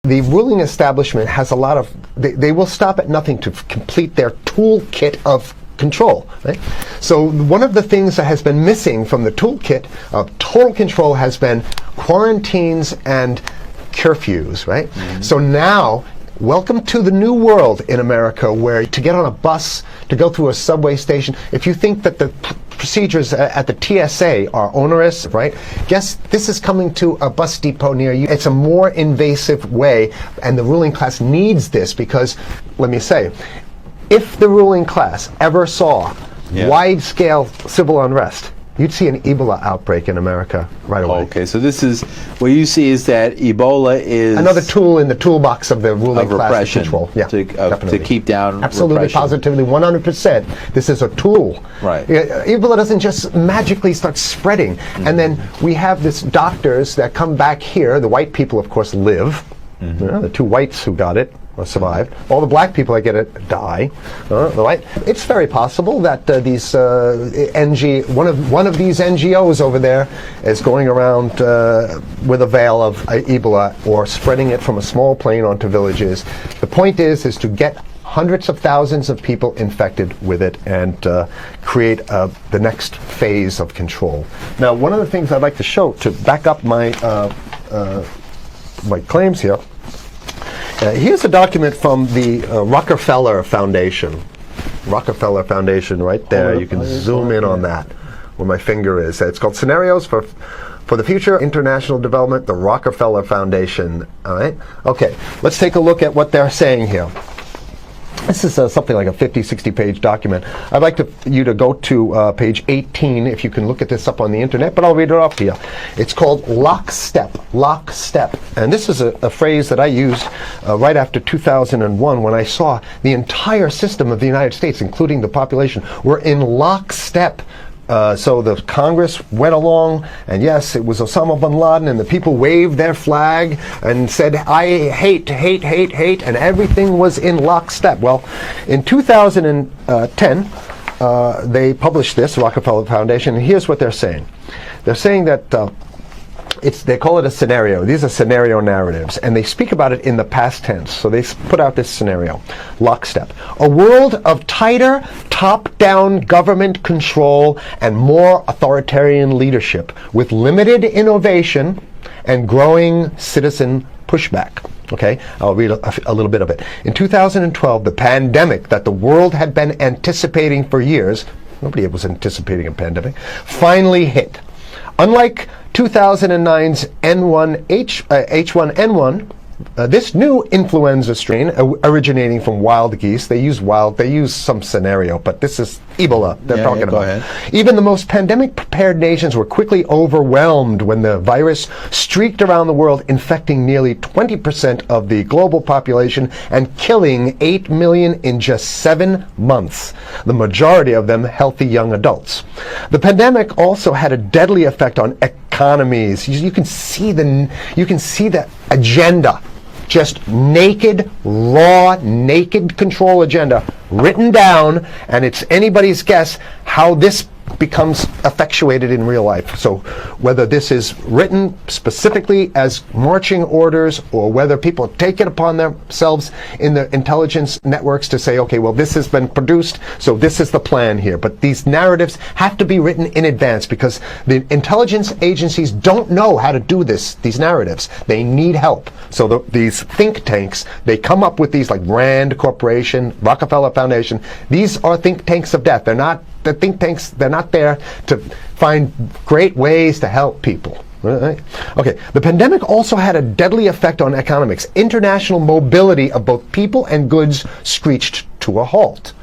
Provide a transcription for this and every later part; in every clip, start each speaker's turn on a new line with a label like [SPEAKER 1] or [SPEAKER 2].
[SPEAKER 1] The ruling establishment has a lot of, they will stop at nothing to complete their toolkit of control, right? So one of the things that has been missing from the toolkit of total control has been quarantines and curfews, right? Mm-hmm. So now, welcome to the new world in America, where to get on a bus, to go through a subway station, if you think that the procedures at the TSA are onerous, right? Guess this is coming to a bus depot near you. It's a more invasive way, and the ruling class needs this because, let me say, if the ruling class ever saw wide-scale civil unrest, you'd see an Ebola outbreak in America right away.
[SPEAKER 2] Okay, so this is, what you see is that Ebola is
[SPEAKER 1] another tool in the toolbox of the ruling class control.
[SPEAKER 2] Yeah, to keep down
[SPEAKER 1] absolutely,
[SPEAKER 2] repression.
[SPEAKER 1] positively, 100%. This is a tool.
[SPEAKER 2] Right.
[SPEAKER 1] Ebola doesn't just magically start spreading. Mm-hmm. And then we have this doctors that come back here. The white people, of course, live. Mm-hmm. You know, the two whites who got it or survived. All the black people that get it die. Right? It's very possible that these one of these NGOs over there is going around with a veil of Ebola or spreading it from a small plane onto villages. The point is to get hundreds of thousands of people infected with it and create the next phase of control. Now, one of the things I'd like to show to back up my my claims here. Here's a document from the Rockefeller Foundation. Rockefeller Foundation, right there. You can zoom in on that, where my finger is. It's called Scenarios for the Future International Development, the Rockefeller Foundation. All right. Okay. Let's take a look at what they're saying here. This is something like a 50, 60-page document. I'd like you to go to page 18, if you can look at this up on the internet, but I'll read it off to you. It's called lockstep, lockstep. And this is a phrase that I used right after 2001 when I saw the entire system of the United States, including the population, were in lockstep. So the Congress went along, and yes, it was Osama bin Laden, and the people waved their flag and said, I hate, hate, hate, hate, and everything was in lockstep. Well, in 2010, they published this, Rockefeller Foundation, and here's what they're saying. They're saying that they call it a scenario. These are scenario narratives, and they speak about it in the past tense. So they put out this scenario, lockstep. A world of tighter, top-down government control and more authoritarian leadership with limited innovation and growing citizen pushback. Okay, I'll read a little bit of it. In 2012, the pandemic that the world had been anticipating for years, nobody was anticipating a pandemic, finally hit. Unlike 2009's H1N1, this new influenza strain originating from wild geese, they use some scenario, but this is Ebola they're talking about.
[SPEAKER 2] Go ahead.
[SPEAKER 1] Even the most pandemic-prepared nations were quickly overwhelmed when the virus streaked around the world, infecting nearly 20% of the global population and killing 8 million in just 7 months, the majority of them healthy young adults. The pandemic also had a deadly effect on economies. You can see the agenda. Just naked, raw, naked control agenda written down, and it's anybody's guess how this becomes effectuated in real life. So whether this is written specifically as marching orders or whether people take it upon themselves in the intelligence networks to say, okay, well, this has been produced, so this is the plan here. But these narratives have to be written in advance because the intelligence agencies don't know how to do these narratives. They need help. So these think tanks, they come up with these like Rand Corporation, Rockefeller Foundation. These are think tanks of death. They're not the think tanks, they're not there to find great ways to help people. Right? Okay, the pandemic also had a deadly effect on economics. International mobility of both people and goods screeched to a halt.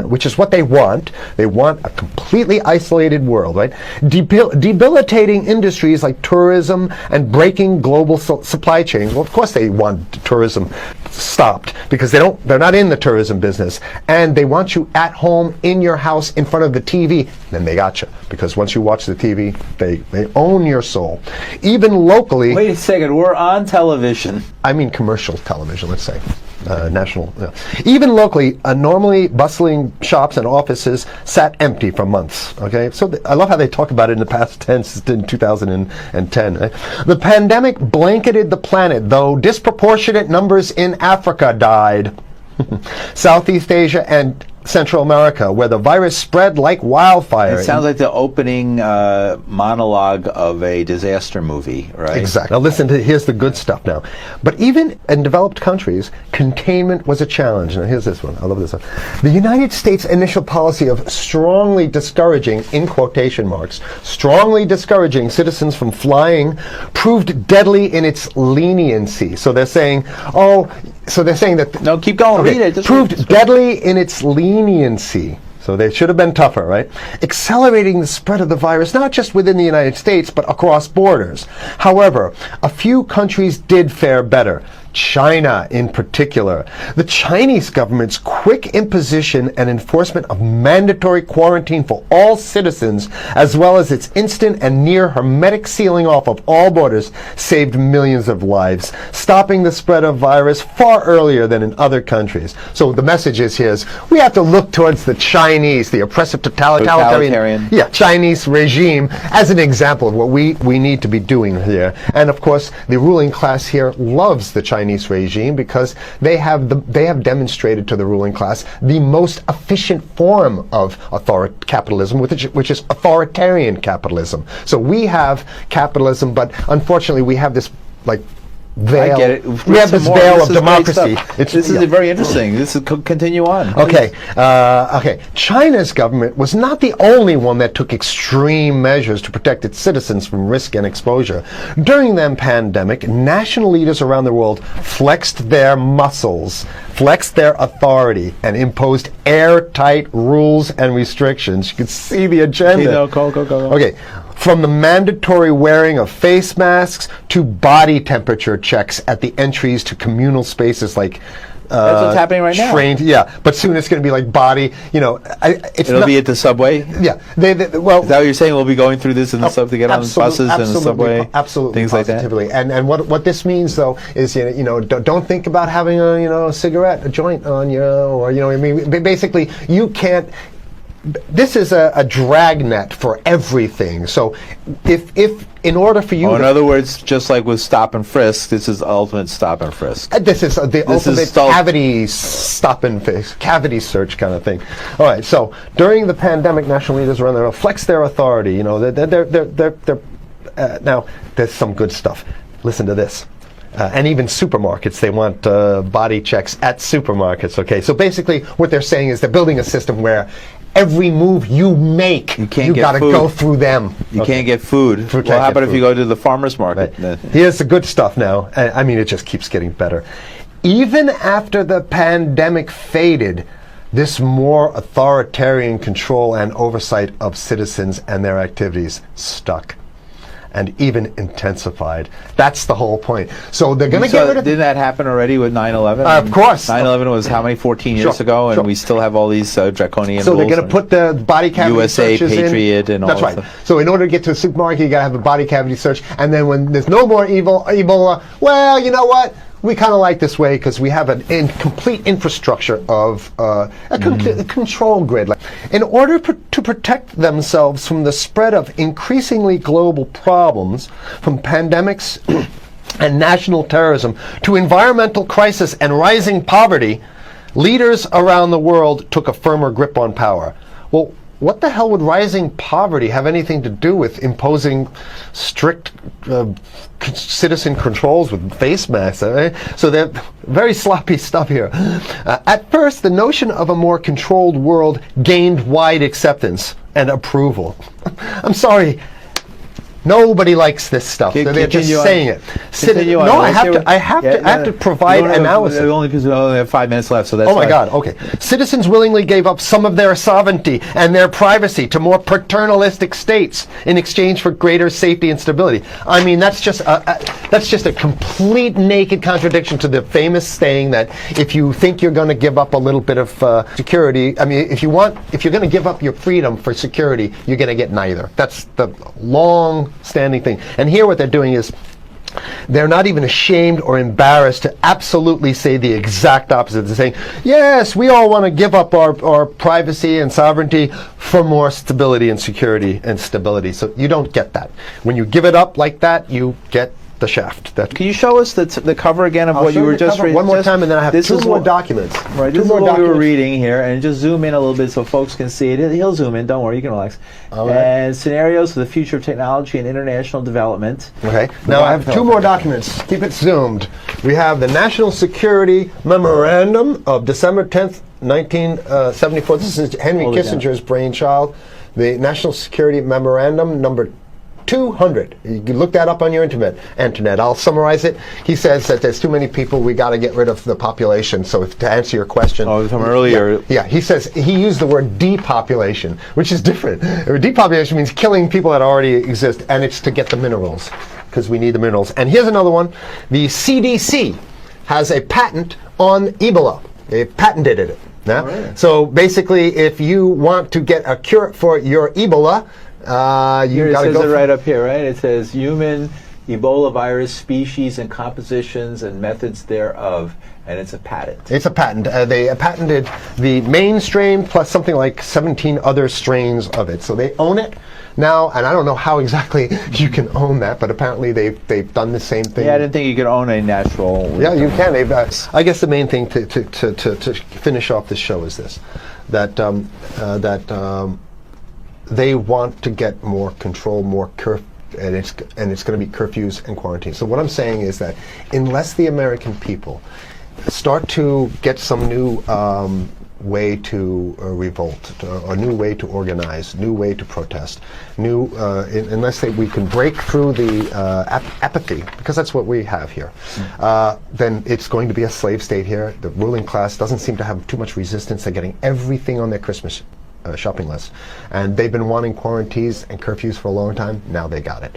[SPEAKER 1] Which is what they want. They want a completely isolated world, right? Debilitating industries like tourism and breaking global supply chains. Well, of course they want tourism stopped because they're not in the tourism business, and they want you at home in your house in front of the TV. Then they got you because once you watch the TV, they own your soul. Even locally.
[SPEAKER 2] Wait a second, we're on television.
[SPEAKER 1] I mean commercial television, let's say. National. Even locally, a normally bustling manufacturing shops and offices sat empty for months. Okay, so I love how they talk about it in the past tense in 2010. Right? The pandemic blanketed the planet, though disproportionate numbers in Africa died. Southeast Asia and Central America, where the virus spread like wildfire.
[SPEAKER 2] It sounds like the opening monologue of a disaster movie, right?
[SPEAKER 1] Exactly. Now listen to, here's the good stuff now. But even in developed countries, containment was a challenge. Now here's this one. I love this one. The United States' initial policy of strongly discouraging, in quotation marks, strongly discouraging citizens from flying proved deadly in its leniency. So they're saying, that...
[SPEAKER 2] No, keep going.
[SPEAKER 1] Okay,
[SPEAKER 2] Read it.
[SPEAKER 1] proved deadly in its leniency. So they should have been tougher, right? Accelerating the spread of the virus, not just within the United States, but across borders. However, a few countries did fare better. China in particular. The Chinese government's quick imposition and enforcement of mandatory quarantine for all citizens, as well as its instant and near hermetic sealing off of all borders, saved millions of lives, stopping the spread of virus far earlier than in other countries. So the message is here is we have to look towards the Chinese, the oppressive totalitarian Chinese regime as an example of what we need to be doing here. And of course, the ruling class here loves the Chinese regime because they have demonstrated to the ruling class the most efficient form of capitalism, which is authoritarian capitalism. So we have capitalism, but unfortunately we have this veil.
[SPEAKER 2] I get it.
[SPEAKER 1] We have this veil of democracy.
[SPEAKER 2] This is very interesting. This is continue on.
[SPEAKER 1] Okay. Okay. China's government was not the only one that took extreme measures to protect its citizens from risk and exposure. During the pandemic, national leaders around the world flexed their muscles, flexed their authority, and imposed airtight rules and restrictions. You can see the agenda.
[SPEAKER 2] Go.
[SPEAKER 1] Okay. From the mandatory wearing of face masks to body temperature checks at the entries to communal spaces like
[SPEAKER 2] that's what's happening right now.
[SPEAKER 1] Yeah, but soon it's going to be like body.
[SPEAKER 2] It'll be at the subway.
[SPEAKER 1] Yeah,
[SPEAKER 2] well, is that what you're saying? We'll be going through this in the to get on the buses and the subway,
[SPEAKER 1] absolutely,
[SPEAKER 2] things
[SPEAKER 1] positively.
[SPEAKER 2] like that.
[SPEAKER 1] And what this means though is don't think about having a cigarette, a joint on you, or I mean, basically you can't. This is a dragnet for everything. So if in order for you
[SPEAKER 2] in other words, just like with stop and frisk, this is ultimate stop and frisk.
[SPEAKER 1] This is the ultimate cavity stop and frisk, cavity search kind of thing. All right, so during the pandemic, national leaders around the world flex their authority. Now there's some good stuff. Listen to this. And even supermarkets, they want body checks at supermarkets. Okay, so basically what they're saying is they're building a system where every move you make, you got to go through them.
[SPEAKER 2] You can't get food. Well, how about if you go to the farmer's market?
[SPEAKER 1] Right. Here's the good stuff now. I mean, it just keeps getting better. Even after the pandemic faded, this more authoritarian control and oversight of citizens and their activities stuck and even intensified. That's the whole point. So they're going to get rid of...
[SPEAKER 2] Didn't that happen already with 9/11?
[SPEAKER 1] Of course.
[SPEAKER 2] 9/11 was how many, 14 years ago, and we still have all these draconian
[SPEAKER 1] so
[SPEAKER 2] rules.
[SPEAKER 1] So they're going to put the body cavity
[SPEAKER 2] USA,
[SPEAKER 1] searches
[SPEAKER 2] Patriot, and all that.
[SPEAKER 1] That's right. So in order to get to a supermarket, you got to have a body cavity search, and then when there's no more Ebola, well, you know what? We kind of like this way because we have an complete infrastructure of a control grid. In order to protect themselves from the spread of increasingly global problems, from pandemics and national terrorism to environmental crisis and rising poverty, leaders around the world took a firmer grip on power. Well, what the hell would rising poverty have anything to do with imposing strict citizen controls with face masks? So they're very sloppy stuff here. At first, the notion of a more controlled world gained wide acceptance and approval. I'm sorry. Nobody likes this stuff. They're just saying it. No, I have to provide analysis.
[SPEAKER 2] Only because we only have 5 minutes left, so that's.
[SPEAKER 1] Oh my God. Okay. Citizens willingly gave up some of their sovereignty and their privacy to more paternalistic states in exchange for greater safety and stability. I mean, that's just a complete naked contradiction to the famous saying that if you think you're going to give up a little bit of security, I mean, if you're going to give up your freedom for security, you're going to get neither. That's the long-standing thing. And here what they're doing is They're not even ashamed or embarrassed to absolutely say the exact opposite. They're saying, yes, we all want to give up our privacy and sovereignty for more stability and security and stability. So you don't get that. When you give it up like that, you get the shaft.
[SPEAKER 2] Can you show us the cover again of what you were just reading?
[SPEAKER 1] One more time, and then I have two more documents.
[SPEAKER 2] Right, this is what we were reading here, and just zoom in a little bit so folks can see it. He'll zoom in, don't worry, you can relax.
[SPEAKER 1] All right.
[SPEAKER 2] And scenarios for the future of technology and international development.
[SPEAKER 1] Okay, now I have two more documents. Keep it zoomed. We have the National Security Memorandum of December 10th, 1974. This is Henry Kissinger's brainchild. The National Security Memorandum number 200. You can look that up on your internet. I'll summarize it. He says that there's too many people, we got to get rid of the population. So to answer your question.
[SPEAKER 2] Oh, from earlier.
[SPEAKER 1] Yeah, he says, he used the word depopulation, which is different. Depopulation means killing people that already exist, and it's to get the minerals, because we need the minerals. And here's another one. The CDC has a patent on Ebola. They patented it. Yeah? Right. So basically, if you want to get a cure for your Ebola,
[SPEAKER 2] you got to go. It right up here, right? It says human Ebola virus species and compositions and methods thereof, and it's a patent.
[SPEAKER 1] It's a patent. They patented the main strain plus something like 17 other strains of it. So they own it now, and I don't know how exactly you can own that, but apparently they've done the same thing.
[SPEAKER 2] Yeah, I didn't think you could own a natural.
[SPEAKER 1] Yeah, you can. I guess the main thing to finish off this show is this: that they want to get more control, more and it's going to be curfews and quarantines. So what I'm saying is that unless the American people start to get some new way to revolt, a new way to organize, new way to protest, unless we can break through the apathy, because that's what we have here, then it's going to be a slave state here. The ruling class doesn't seem to have too much resistance. They're getting everything on their Christmas shopping list, and they've been wanting quarantines and curfews for a long time. Now they got it.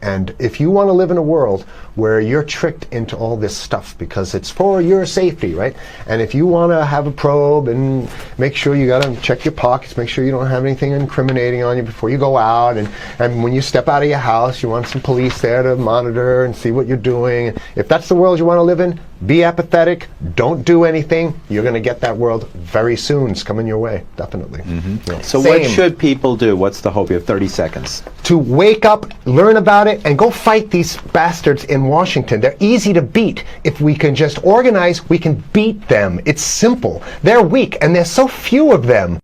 [SPEAKER 1] And if you want to live in a world where you're tricked into all this stuff because it's for your safety, right? And if you want to have a probe and make sure you got to check your pockets, make sure you don't have anything incriminating on you before you go out, and when you step out of your house, you want some police there to monitor and see what you're doing. If that's the world you want to live in, be apathetic, don't do anything. You're going to get that world very soon. It's coming your way, definitely.
[SPEAKER 2] Mm-hmm. Yeah. So what should people do? What's the hope? You have 30 seconds.
[SPEAKER 1] To wake up, learn about it, and go fight these bastards in Washington. They're easy to beat. If we can just organize, we can beat them. It's simple. They're weak, and there's so few of them.